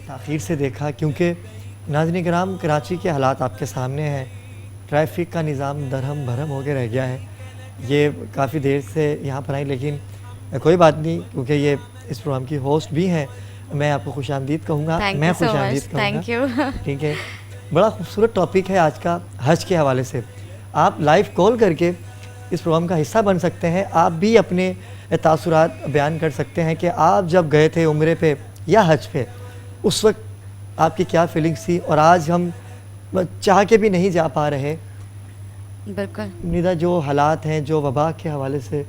تاخیر سے دیکھا، کیونکہ ناظرین کرام کراچی کے حالات آپ کے سامنے ہیں. ٹریفک کا نظام درہم بھرم ہو کے رہ گیا ہے. یہ کافی دیر سے یہاں پر آئیں، لیکن کوئی بات نہیں، کیونکہ یہ اس پروگرام کی ہوسٹ بھی ہیں. میں آپ کو خوش آمدید کہوں گا. میں خوش آمدید کہوں گا. ٹھیک ہے. بڑا خوبصورت ٹاپک ہے آج کا حج کے حوالے سے. آپ لائیو کال کر کے اس پروگرام کا حصہ بن سکتے ہیں. آپ بھی اپنے تاثرات بیان کر سکتے ہیں کہ آپ جب گئے تھے عمرے پہ یا حج پہ، اس وقت آپ کی کیا فیلنگس تھی، اور آج ہم چاہ کے بھی نہیں جا پا رہے. بالکل نیدا جو حالات ہیں، جو وبا کے حوالے سے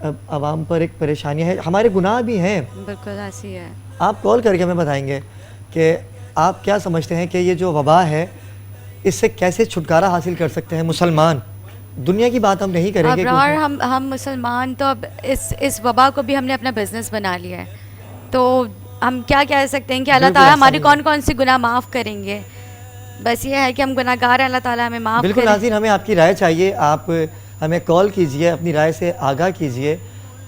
عوام پر ایک پریشانی ہے، ہمارے گناہ بھی ہیں. بالکل ایسی ہے. آپ کال کر کے ہمیں بتائیں گے کہ آپ کیا سمجھتے ہیں کہ یہ جو وبا ہے اس سے کیسے چھٹکارا حاصل کر سکتے ہیں مسلمان. دنیا کی بات ہم نہیں کریں گے، اور ہم مسلمان تو اب اس وبا کو بھی ہم نے اپنا بزنس بنا لیا ہے. تو ہم کیا کہہ سکتے ہیں کہ اللہ تعالیٰ ہماری کون کون سی گناہ معاف کریں گے. بس یہ ہے کہ ہم گناہ گار ہیں، اللہ تعالیٰ ہمیں معاف کرے. بالکل ناظرین، ہمیں آپ کی رائے چاہیے. آپ ہمیں کال کیجئے، اپنی رائے سے آگاہ کیجئے.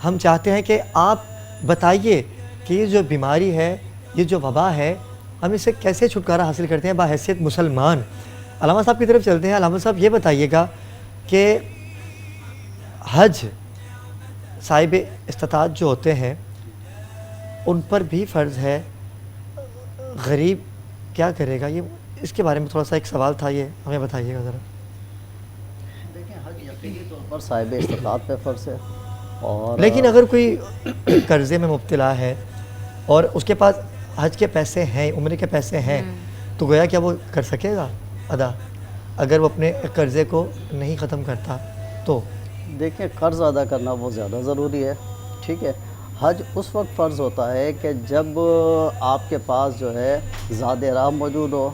ہم چاہتے ہیں کہ آپ بتائیے کہ یہ جو بیماری ہے، یہ جو وبا ہے، ہم اس سے کیسے چھٹکارا حاصل کرتے ہیں بحیثیت مسلمان. علامہ صاحب کی طرف چلتے ہیں. علامہ صاحب یہ بتائیے گا کہ حج صاحب استطاعت جو ہوتے ہیں ان پر بھی فرض ہے، غریب کیا کرے گا؟ یہ اس کے بارے میں تھوڑا سا ایک سوال تھا، یہ ہمیں بتائیے گا ذرا. دیکھیں حج یقینی طور پر صاحب استطاعت پہ فرض ہے، اور لیکن اگر کوئی قرضے میں مبتلا ہے اور اس کے پاس حج کے پیسے ہیں، عمرے کے پیسے ہیں، تو گویا کیا وہ کر سکے گا ادا اگر وہ اپنے قرضے کو نہیں ختم کرتا؟ تو دیکھیں قرض ادا کرنا وہ زیادہ ضروری ہے. ٹھیک ہے. حج اس وقت فرض ہوتا ہے کہ جب آپ کے پاس جو ہے زاد راہ موجود ہو،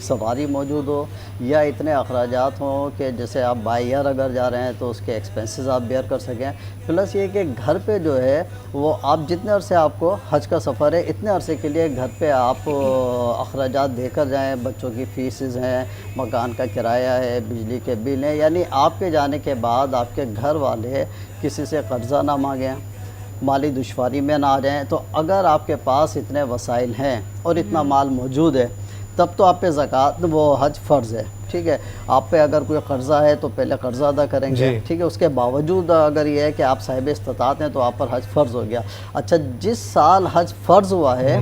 سواری موجود ہو، یا اتنے اخراجات ہوں کہ جیسے آپ بائی ایئر اگر جا رہے ہیں تو اس کے ایکسپنسز آپ بیئر کر سکیں. پلس یہ کہ گھر پہ جو ہے وہ آپ جتنے عرصے آپ کو حج کا سفر ہے، اتنے عرصے کے لیے گھر پہ آپ اخراجات دے کر جائیں. بچوں کی فیسز ہیں، مکان کا کرایہ ہے، بجلی کے بل ہیں. یعنی آپ کے جانے کے بعد آپ کے گھر والے کسی سے قرضہ نہ مانگیں، مالی دشواری میں نہ آ جائیں. تو اگر آپ کے پاس اتنے وسائل ہیں اور اتنا مال موجود ہے، تب تو آپ پہ زکوٰۃ وہ حج فرض ہے. ٹھیک ہے. آپ پہ اگر کوئی قرضہ ہے تو پہلے قرضہ ادا کریں گے. ٹھیک ہے. اس کے باوجود اگر یہ ہے کہ آپ صاحب استطاعت ہیں تو آپ پر حج فرض ہو گیا. اچھا، جس سال حج فرض ہوا ہے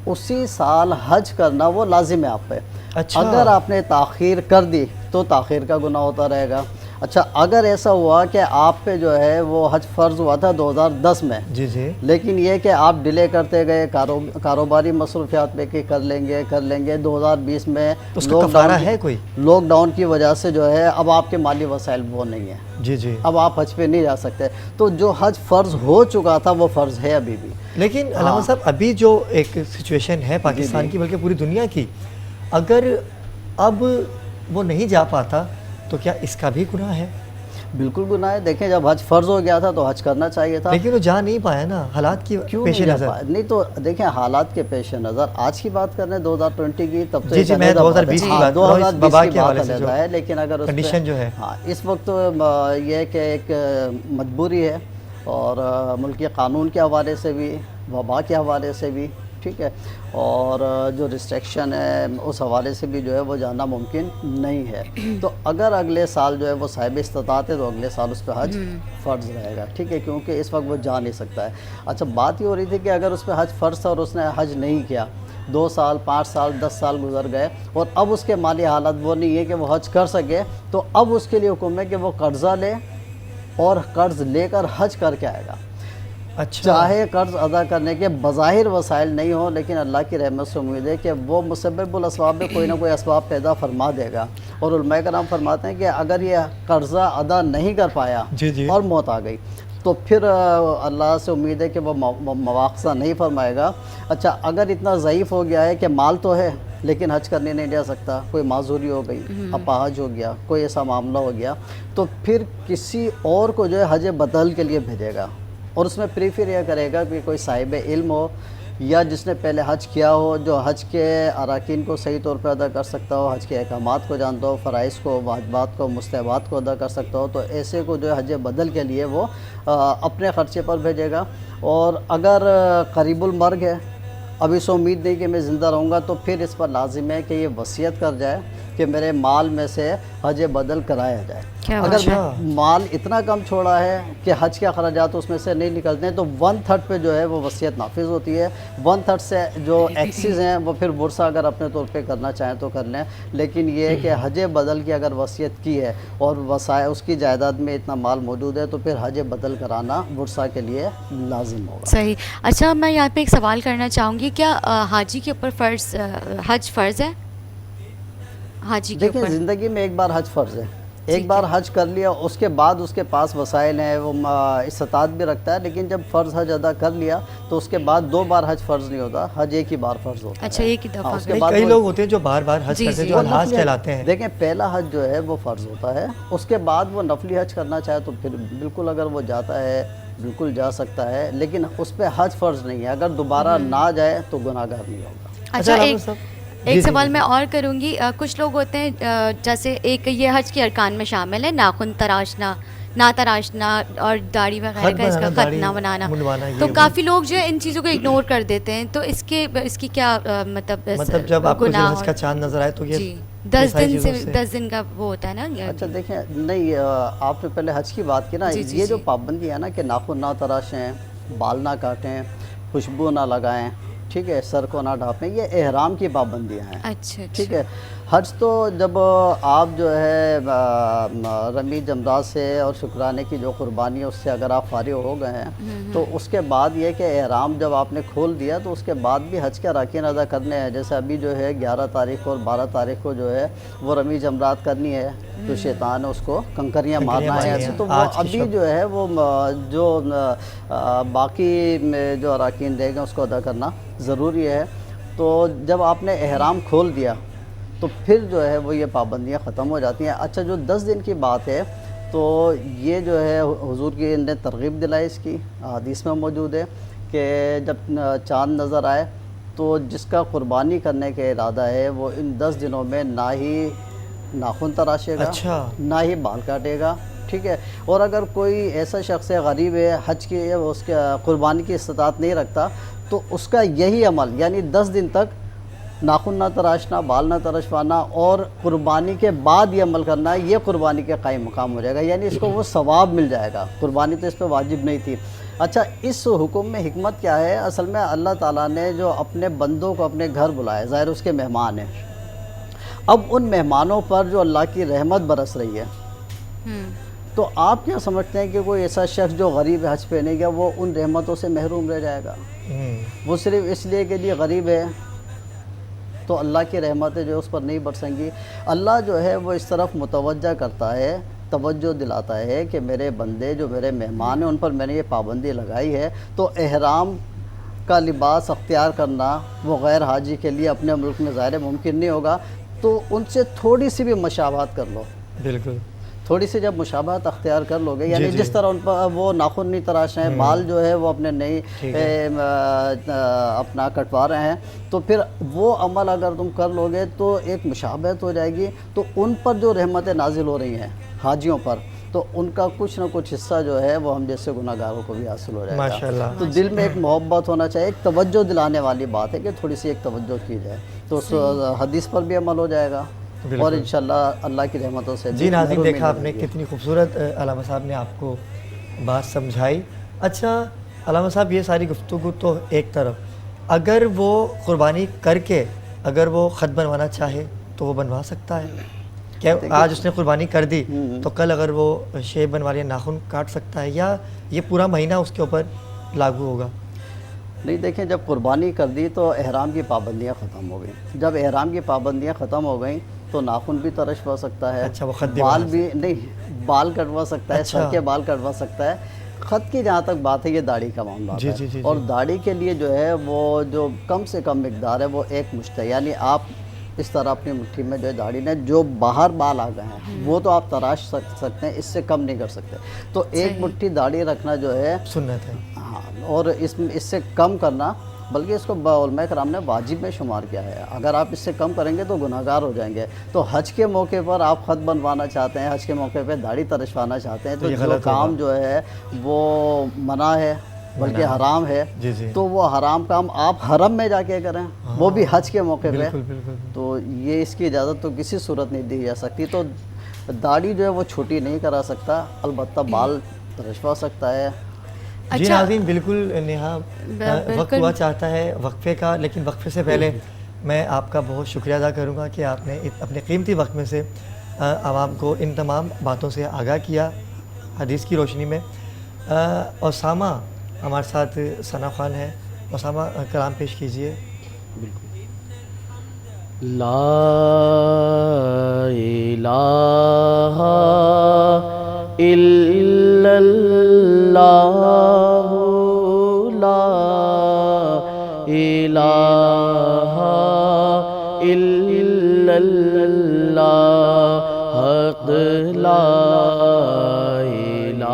اسی سال حج کرنا وہ لازم ہے آپ پہ. اگر آپ نے تاخیر کر دی تو تاخیر کا گناہ ہوتا رہے گا. اچھا، اگر ایسا ہوا کہ آپ پہ جو ہے وہ حج فرض ہوا تھا 2010 میں، لیکن یہ کہ آپ ڈیلے کرتے گئے، کاروباری مصروفیات پہ کہ کر لیں گے 2020 میں لاک ڈاؤن کی وجہ سے جو ہے اب آپ کے مالی وسائل وہ نہیں ہیں، اب آپ حج پہ نہیں جا سکتے. تو جو حج فرض ہو چکا تھا وہ فرض ہے ابھی بھی. لیکن علامہ صاحب ابھی جو ایک سچویشن ہے پاکستان کی بلکہ پوری دنیا کی، اگر اب وہ نہیں جا پاتا تو کیا اس کا بھی گناہ ہے؟ بالکل گناہ ہے. دیکھیں جب حج فرض ہو گیا تھا تو حج کرنا چاہیے تھا، لیکن وہ جا نہیں پایا نا، حالات کی پیش نظر. نہیں تو دیکھیں حالات کے پیش نظر آج کی بات کر رہے ہیں 2020 کی، تب تو میں 2020 کی بات 2020 کی بات لیتا ہے. لیکن اگر کنڈیشن جو ہے اس وقت یہ ہے کہ ایک مجبوری ہے، اور ملکی قانون کے حوالے سے بھی، وبا کے حوالے سے بھی، ٹھیک ہے، اور جو ریسٹرکشن ہے اس حوالے سے بھی جو ہے وہ جانا ممکن نہیں ہے. تو اگر اگلے سال جو ہے وہ صاحب استطاعت ہے تو اگلے سال اس پہ حج فرض رہے گا. ٹھیک ہے، کیونکہ اس وقت وہ جا نہیں سکتا ہے. اچھا، بات یہ ہو رہی تھی کہ اگر اس پہ حج فرض تھا اور اس نے حج نہیں کیا، 2 سال 5 سال 10 سال گزر گئے اور اب اس کے مالی حالت وہ نہیں ہے کہ وہ حج کر سکے، تو اب اس کے لیے حکم ہے کہ وہ قرضہ لے اور قرض لے کر حج کر کے آئے گا. اچھا، چاہے قرض ادا کرنے کے بظاہر وسائل نہیں ہوں، لیکن اللہ کی رحمت سے امید ہے کہ وہ مسبب الاسباب میں کوئی نہ کوئی اسباب پیدا فرما دے گا. اور علماء کرام فرماتے ہیں کہ اگر یہ قرضہ ادا نہیں کر پایا اور موت آ گئی تو پھر اللہ سے امید ہے کہ وہ مواخذہ نہیں فرمائے گا. اچھا، اگر اتنا ضعیف ہو گیا ہے کہ مال تو ہے لیکن حج کرنے نہیں جا سکتا، کوئی معذوری ہو گئی، اپاہج ہو گیا، کوئی ایسا معاملہ ہو گیا، تو پھر کسی اور کو جو ہے حج بدل کے لیے بھیجے گا. اور اس میں پریفر یہ کرے گا کہ کوئی صاحب علم ہو یا جس نے پہلے حج کیا ہو، جو حج کے اراکین کو صحیح طور پہ ادا کر سکتا ہو، حج کے احکامات کو جانتا ہو، فرائض کو، واجبات کو، مستحبات کو ادا کر سکتا ہو. تو ایسے کو جو ہے حج بدل کے لیے وہ اپنے خرچے پر بھیجے گا. اور اگر قریب المرگ ہے اب اس امید نہیں کہ میں زندہ رہوں گا، تو پھر اس پر لازم ہے کہ یہ وصیت کر جائے کہ میرے مال میں سے حج بدل کرایا جائے۔ کیا اگر اچھا۔ مال اتنا کم چھوڑا ہے کہ حج کے اخراجات اس میں سے نہیں نکلتے ہیں تو 1/3 پہ جو ہے وہ وصیت نافذ ہوتی ہے۔ 1/3 سے جو ایکسیز ہیں وہ پھر ورثہ اگر اپنے طور پہ کرنا چاہیں تو کر لیں، لیکن یہ ہے کہ حج بدل کی اگر وصیت کی ہے اور وسائل اس کی جائیداد میں اتنا مال موجود ہے تو پھر حج بدل کرانا ورثہ کے لیے لازم ہوگا۔ صحیح۔ اچھا، میں یہاں پہ ایک سوال کرنا چاہوں گی، کیا حاجی کے اوپر حج فرض ہے؟ حاجی کے دیکھیں، اوپر زندگی میں ایک بار حج فرض ہے، ایک بار حج کر لیا اس کے بعد اس کے پاس وسائل ہیں، وہ استطاعت بھی رکھتا ہے، لیکن جب فرض حج ادا کر لیا تو اس کے بعد 2 بار حج فرض نہیں ہوتا، حج ایک ہی بار فرض ہوتا ہے۔ اچھا، ایک ہی دفعہ۔ اس کے نہیں، بعد کئی وہ- لوگ ہوتے ہیں جو بار بار حج جی، کرتے ہیں جی۔ جو وہ الحاج نفلی کہلاتے ہیں۔ دیکھیں، پہلا حج جو ہے وہ فرض ہوتا ہے، اس کے بعد وہ نفلی حج کرنا چاہے تو پھر بالکل اگر وہ جاتا ہے بالکل جا سکتا ہے، لیکن اس پہ حج فرض نہیں ہے، اگر دوبارہ نہ جائے تو گناہ گار نہیں ہوگا۔ اچھا، علامہ ایک صاحب، ایک جی، سوال جی، میں اور کروں گی۔ کچھ لوگ ہوتے ہیں جیسے ایک یہ حج کے ارکان میں شامل ہے ناخن تراشنا، نہ تراشنا اور داڑھی وغیرہ خط کا، اس کا بنانا، خط داڑھی نہ بنانا، منڈوانا، یہ تو وہ۔ کافی لوگ جو ہے ان چیزوں کو اگنور کر دیتے ہیں، تو اس کی کیا مطلب جب آپ کو گناہ ذوالحج کا چاند نظر آئے تو یہ جی، یہ 10 ساری دن چیزوں سے 10 دن کا وہ ہوتا ہے نا۔ اچھا دیکھیں، نہیں آپ نے پہلے حج کی بات کی نا، جی، جی، یہ جو جی۔ پابندی ہے نا کہ ناخن نہ تراشیں، بال نہ کاٹیں، خوشبو نہ لگائیں، ٹھیک ہے، سر کو نہ ڈھانپیں، یہ احرام کی پابندیاں ہیں، اچھا، ٹھیک ہے۔ حج تو جب آپ جو ہے رمی جمرات سے اور شکرانے کی جو قربانی ہے اس سے اگر آپ فارغ ہو گئے ہیں تو اس کے بعد یہ کہ احرام جب آپ نے کھول دیا تو اس کے بعد بھی حج کے اراکین ادا کرنے ہیں، جیسے ابھی جو ہے 11 تاریخ اور 12 تاریخ کو جو ہے وہ رمی جمرات کرنی ہے، تو شیطان ہے اس کو کنکریاں مارنا ہے، مارنی ایسے ہیں تو وہ آج کی ابھی شب۔ جو ہے وہ جو باقی جو اراکین رہ گئے اس کو ادا کرنا ضروری ہے۔ تو جب آپ نے احرام کھول دیا تو پھر جو ہے وہ یہ پابندیاں ختم ہو جاتی ہیں۔ اچھا، جو 10 دن کی بات ہے تو یہ جو ہے حضور کی نے ترغیب دلائی، اس کی حدیث میں موجود ہے کہ جب چاند نظر آئے تو جس کا قربانی کرنے کا ارادہ ہے وہ ان 10 دنوں میں نہ ہی ناخن تراشے گا، اچھا۔ نہ ہی بال کاٹے گا، ٹھیک ہے۔ اور اگر کوئی ایسا شخص ہے غریب ہے، حج کی اس کے قربانی کی استطاعت نہیں رکھتا تو اس کا یہی عمل یعنی 10 دن تک ناخن نہ تراشنا، بال نہ تراشوانا اور قربانی کے بعد یہ عمل کرنا، یہ قربانی کے قائم مقام ہو جائے گا، یعنی اس کو وہ ثواب مل جائے گا۔ قربانی تو اس پہ واجب نہیں تھی۔ اچھا، اس حکم میں حکمت کیا ہے؟ اصل میں اللہ تعالیٰ نے جو اپنے بندوں کو اپنے گھر بلائے، ظاہر اس کے مہمان ہیں، اب ان مہمانوں پر جو اللہ کی رحمت برس رہی ہے، تو آپ کیا سمجھتے ہیں کہ کوئی ایسا شخص جو غریب حج پہ نہیں گیا وہ ان رحمتوں سے محروم رہ جائے گا؟ وہ صرف اس لیے کہ یہ غریب ہے تو اللہ کی رحمتیں جو اس پر نہیں برسیں گی۔ اللہ جو ہے وہ اس طرف متوجہ کرتا ہے، توجہ دلاتا ہے کہ میرے بندے جو میرے مہمان ہیں ان پر میں نے یہ پابندی لگائی ہے، تو احرام کا لباس اختیار کرنا وہ غیر حاجی کے لیے اپنے ملک میں ظاہر ممکن نہیں ہوگا، تو ان سے تھوڑی سی بھی مشابہت کر لو، بالکل تھوڑی سی جب مشابہت اختیار کر لو گے، یعنی جی۔ جس طرح ان پر وہ ناخن نہیں تراشے ہیں، بال جو ہے وہ اپنے نہیں اپنا کٹوا رہے ہیں، تو پھر وہ عمل اگر تم کر لو گے تو ایک مشابہت ہو جائے گی، تو ان پر جو رحمتیں نازل ہو رہی ہیں حاجیوں پر، تو ان کا کچھ نہ کچھ حصہ جو ہے وہ ہم جیسے گناہ گاروں کو بھی حاصل ہو جائے گا۔ ماشاءاللہ۔ تو دل میں ایک محبت ہونا چاہیے، ایک توجہ دلانے والی بات ہے کہ تھوڑی سی ایک توجہ کی جائے، تو اس حدیث پر بھی عمل ہو جائے گا اور انشاءاللہ اللہ کی رحمتوں سے جی ناظرین، محرومی دیکھا آپ نہیں نے ہوگی۔ کتنی خوبصورت علامہ صاحب نے آپ کو بات سمجھائی۔ اچھا علامہ صاحب، یہ ساری گفتگو تو ایک طرف، اگر وہ قربانی کر کے اگر وہ خط بنوانا چاہے تو وہ بنوا سکتا ہے کیا؟ آج اس نے قربانی کر دی تو کل اگر وہ شیب بنوا لیا، ناخن کاٹ سکتا ہے، یا یہ پورا مہینہ اس کے اوپر لاگو ہوگا؟ نہیں، دیکھیں، جب قربانی کر دی تو احرام کی پابندیاں ختم ہو گئیں، جب احرام کی پابندیاں ختم ہو گئیں تو ناخن بھی ترشوا سکتا ہے، اچھا، وہ خط بھی بال بنا بھی نہیں، بال کٹوا سکتا ہے، سر کے بال کٹوا سکتا ہے۔ خط کی جہاں تک بات ہے یہ داڑھی کا معاملہ ہے، اور داڑھی کے لیے جو ہے وہ جو کم سے کم مقدار ہے وہ 1 مشت ہے، یعنی آپ اس طرح اپنی مٹھی میں جو ہے داڑھی نے جو باہر بال آ گئے ہیں وہ تو آپ تراش سکتے ہیں، اس سے کم نہیں کر سکتے، تو 1 مٹھی داڑھی رکھنا جو ہے سنت ہے، ہاں، اور اس سے کم کرنا، بلکہ اس کو علماء کرام نے واجب میں شمار کیا ہے، اگر آپ اس سے کم کریں گے تو گناہ گار ہو جائیں گے۔ تو حج کے موقع پر آپ خط بنوانا چاہتے ہیں، حج کے موقع پہ داڑھی ترشوانا چاہتے ہیں، تو جو کام جو ہے وہ منع ہے، بلکہ حرام ہے، جی جی تو وہ حرام کام آپ حرم میں جا کے کریں، وہ بھی حج کے موقع پہ، بالکل بالکل تو یہ اس کی اجازت تو کسی صورت نہیں دی جا سکتی. تو داڑھی جو ہے وہ چھوٹی نہیں کرا سکتا، البتہ بال رشوا سکتا ہے. جی اچھا، ناظرین بالکل نیہا وقت ہوا چاہتا ہے وقفے کا، لیکن وقفے سے پہلے میں آپ کا بہت شکریہ ادا کروں گا کہ آپ نے اپنے قیمتی وقت میں سے عوام کو ان تمام باتوں سے آگاہ کیا حدیث کی روشنی میں. اسامہ ہمارے ساتھ ثنا خان ہے، اسامہ کلام پیش کیجئے. لا الہ الا اللہ، لا الہ الا اللہ، حق لا الہ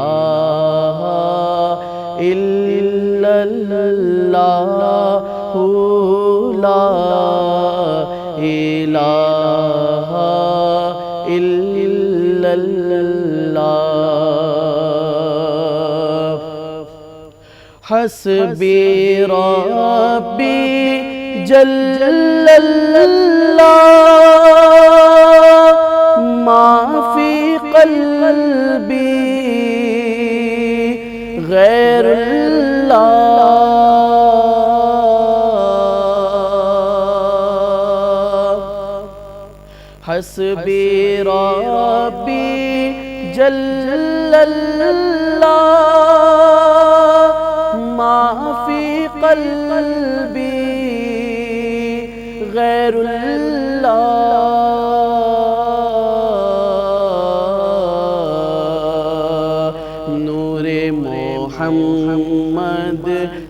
الا اللہ، لا الہ الا اللہ. حسبی ربی جل اللہ، ما فی قلبی غیر اللہ. حسبی ربی جل اللہ، ما فی قلبی غیر اللہ. نور محمد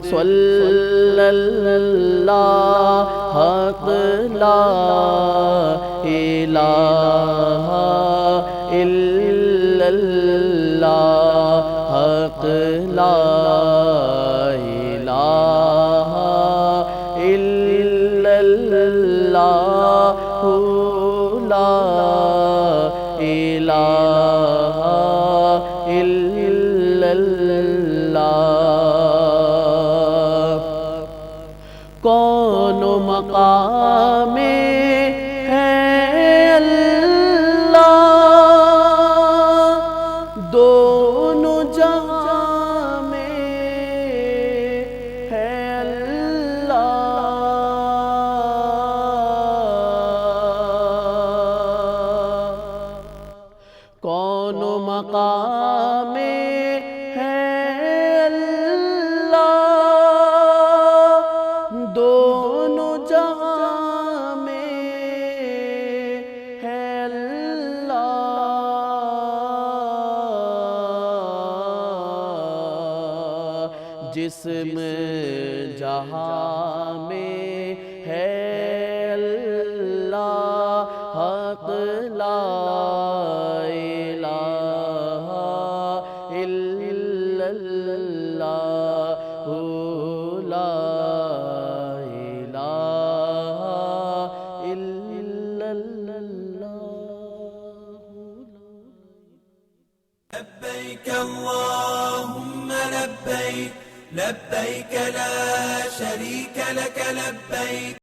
صلی اللہ، حق لا الہ الا اللہ، حق لا الہ الا اللہ، لا الہ الا اللہ. کون مقام ہے اللہ، دونوں جہاں میں ہے اللہ. کون مقام ہے اللہ، دونوں جہاں میں ہے اللہ. جسم جہاں میں ہے اللہ، حق لا الہ الا اللہ، لا الہ الا اللہ. لبيك اللهم لبيك، لبيك لا شريك لك لبيك.